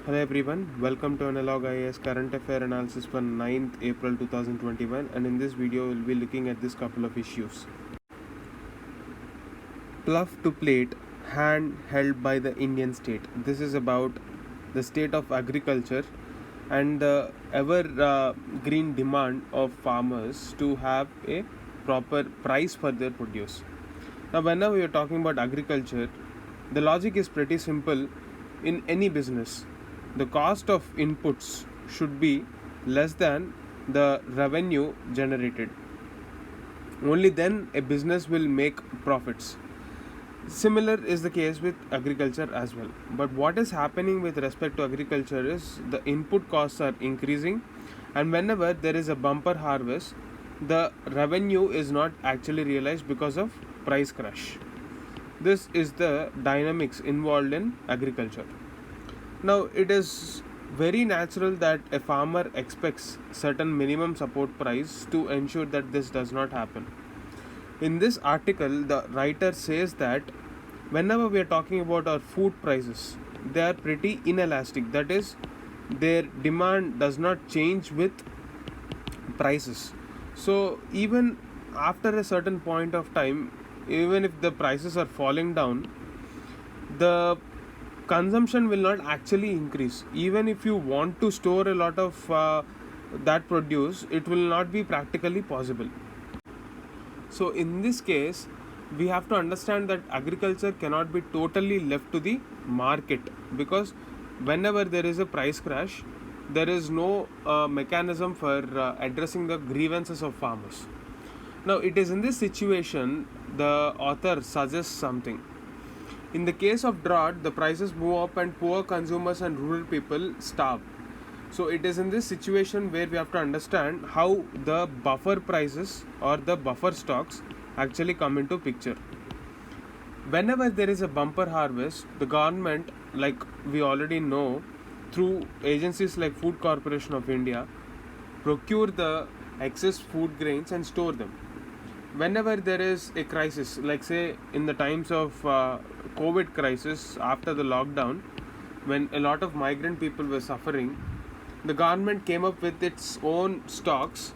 Hello everyone, welcome to Analog IAS Current Affair Analysis for 9th April 2021, and in this video we'll be looking at this couple of issues. Plough to plate, hand held by the Indian state. This is about the state of agriculture and the ever green demand of farmers to have a proper price for their produce. Now, whenever we are talking about agriculture, the logic is pretty simple in any business. The cost of inputs should be less than the revenue generated. Only then a business will make profits. Similar is the case with agriculture as well. But what is happening with respect to agriculture is the input costs are increasing, and whenever there is a bumper harvest, the revenue is not actually realized because of price crash. This is the dynamics involved in agriculture. Now, it is very natural that a farmer expects certain minimum support price to ensure that this does not happen. In this article, the writer says that whenever we are talking about our food prices, they are pretty inelastic. That is, their demand does not change with prices. So, even after a certain point of time, even if the prices are falling down, the consumption will not actually increase. Even if you want to store a lot of that produce, it will not be practically possible. So in this case, we have to understand that agriculture cannot be totally left to the market, because whenever there is a price crash, there is no mechanism for addressing the grievances of farmers. Now, it is in this situation the author suggests something. In the case of drought, the prices move up and poor consumers and rural people starve. So it is in this situation where we have to understand how the buffer prices or the buffer stocks actually come into picture. Whenever there is a bumper harvest, the government, like we already know, through agencies like Food Corporation of India, procure the excess food grains and store them. Whenever there is a crisis, like say in the times of COVID crisis after the lockdown, when a lot of migrant people were suffering, the government came up with its own stocks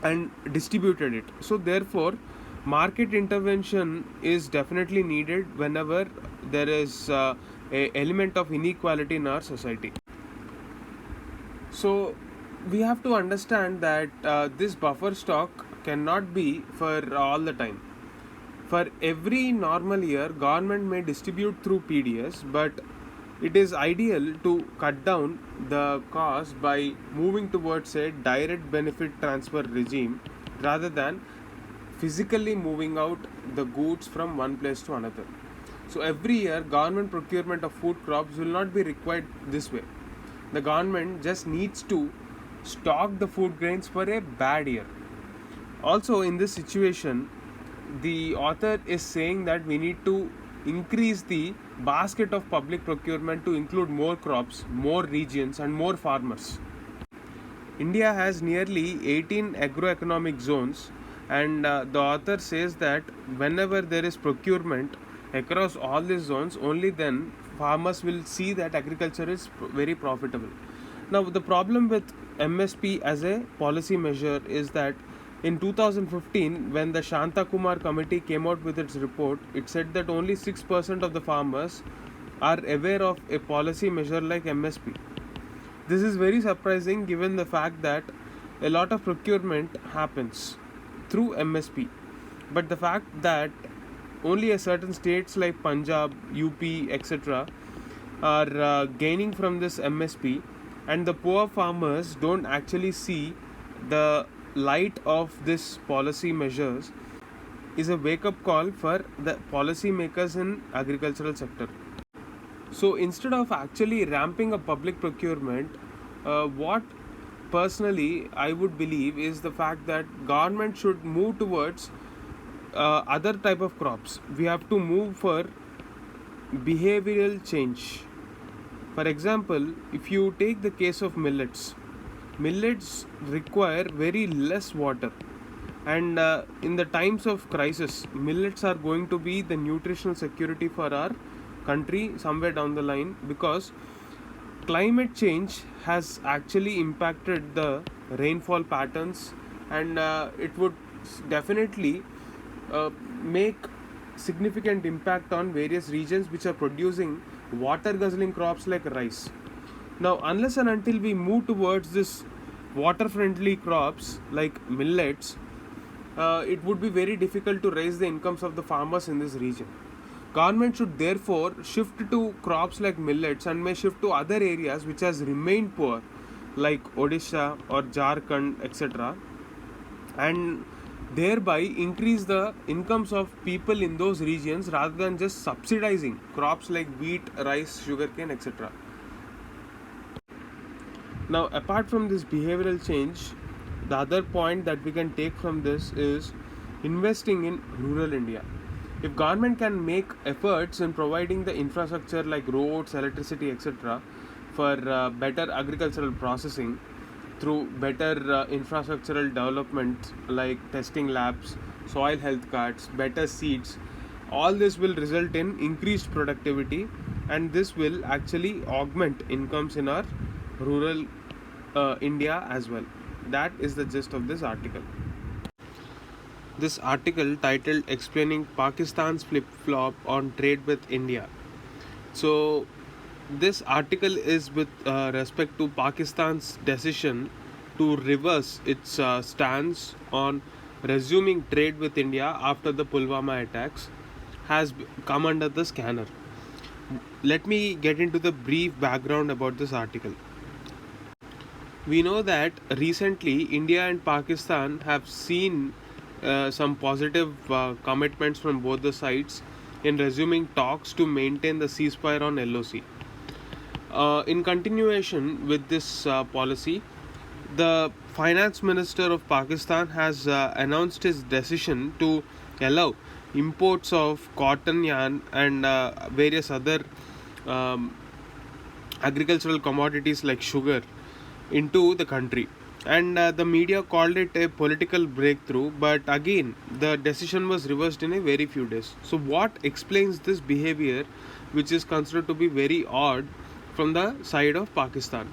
and distributed it. So therefore, market intervention is definitely needed whenever there is a element of inequality in our society. So we have to understand that this buffer stock cannot be for all the time. For every normal year, government may distribute through PDS, but it is ideal to cut down the cost by moving towards a direct benefit transfer regime rather than physically moving out the goods from one place to another. So every year, government procurement of food crops will not be required this way. The government just needs to stock the food grains for a bad year. Also, in this situation, the author is saying that we need to increase the basket of public procurement to include more crops, more regions, and more farmers. India has nearly 18 agroeconomic zones, and the author says that whenever there is procurement across all these zones, only then farmers will see that agriculture is very profitable. Now, the problem with MSP as a policy measure is that in 2015, when the Shanta Kumar committee came out with its report, it said that only 6% of the farmers are aware of a policy measure like MSP. This is very surprising given the fact that a lot of procurement happens through MSP. But the fact that only a certain states like Punjab, UP, etc. are gaining from this MSP, and the poor farmers don't actually see the light of this policy measures, is a wake up call for the policy makers in agricultural sector. So instead of actually ramping up public procurement, what personally I would believe is the fact that government should move towards other type of crops. We have to move for behavioral change. For example, if you take the case of millets require very less water, and in the times of crisis, millets are going to be the nutritional security for our country somewhere down the line, because climate change has actually impacted the rainfall patterns, and it would definitely make significant impact on various regions which are producing water guzzling crops like rice. Now, unless and until we move towards this water friendly crops like millets, it would be very difficult to raise the incomes of the farmers in this region. Government should therefore shift to crops like millets and may shift to other areas which has remained poor, like Odisha or Jharkhand, etc., and thereby increase the incomes of people in those regions rather than just subsidizing crops like wheat, rice, sugarcane, etc. Now, apart from this behavioral change, the other point that we can take from this is investing in rural India. If government can make efforts in providing the infrastructure like roads, electricity, etc., for better agricultural processing through better infrastructural development like testing labs, soil health cards, better seeds, all this will result in increased productivity, and this will actually augment incomes in our rural India as well. That is the gist of this article. This article titled Explaining Pakistan's Flip Flop on Trade with India. So, this article is with respect to Pakistan's decision to reverse its stance on resuming trade with India after the Pulwama attacks has come under the scanner. Let me get into the brief background about this article. We know that recently India and Pakistan have seen some positive commitments from both the sides in resuming talks to maintain the ceasefire on LOC. In continuation with this policy, the finance minister of Pakistan has announced his decision to allow imports of cotton, yarn, and various other um, agricultural commodities like sugar into the country. And the media called it a political breakthrough, but again, the decision was reversed in a very few days. So, what explains this behavior, which is considered to be very odd from the side of Pakistan?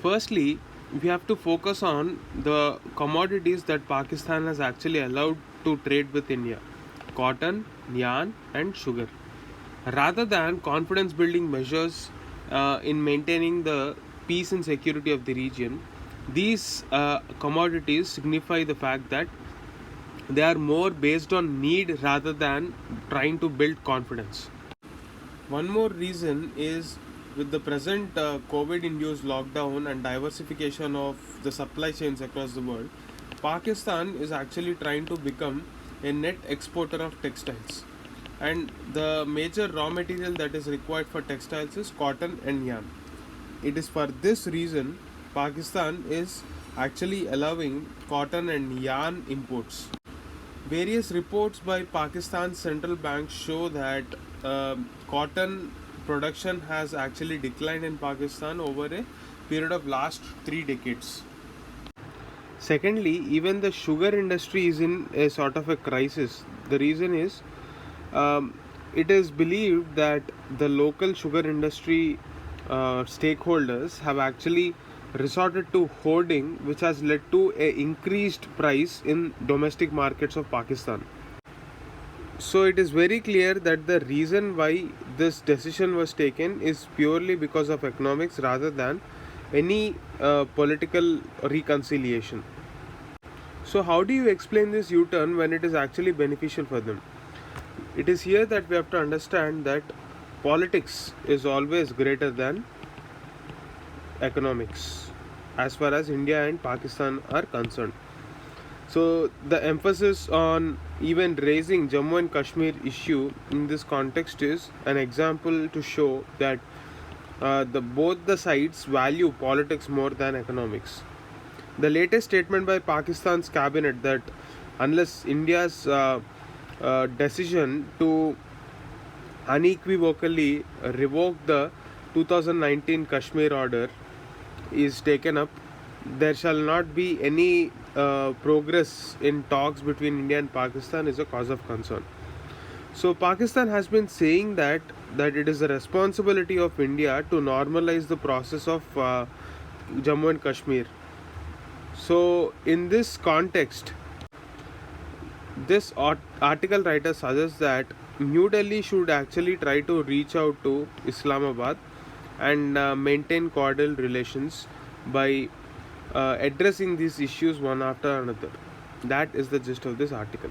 Firstly, we have to focus on the commodities that Pakistan has actually allowed to trade with India: cotton, yarn, and sugar. Rather than confidence building measures in maintaining the peace and security of the region, these commodities signify the fact that they are more based on need rather than trying to build confidence. One more reason is with the present COVID induced lockdown and diversification of the supply chains across the world, Pakistan is actually trying to become a net exporter of textiles. And the major raw material that is required for textiles is cotton and yarn. It is for this reason Pakistan is actually allowing cotton and yarn imports. Various reports by Pakistan's central bank show that cotton production has actually declined in Pakistan over a period of last 3 decades. Secondly, even the sugar industry is in a sort of a crisis. The reason is um, it is believed that the local sugar industry stakeholders have actually resorted to hoarding, which has led to a increased price in domestic markets of Pakistan. So it is very clear that the reason why this decision was taken is purely because of economics rather than any political reconciliation. So how do you explain this U-turn when it is actually beneficial for them? It is here that we have to understand that politics is always greater than economics as far as India and Pakistan are concerned. So the emphasis on even raising Jammu and Kashmir issue in this context is an example to show that both the sides value politics more than economics. The latest statement by Pakistan's cabinet that unless India's decision to unequivocally revoke the 2019 Kashmir order is taken up, there shall not be any progress in talks between India and Pakistan is a cause of concern. So Pakistan has been saying that it is the responsibility of India to normalize the process of Jammu and Kashmir. So in this context, this article writer suggests that New Delhi should actually try to reach out to Islamabad and maintain cordial relations by addressing these issues one after another. That is the gist of this article.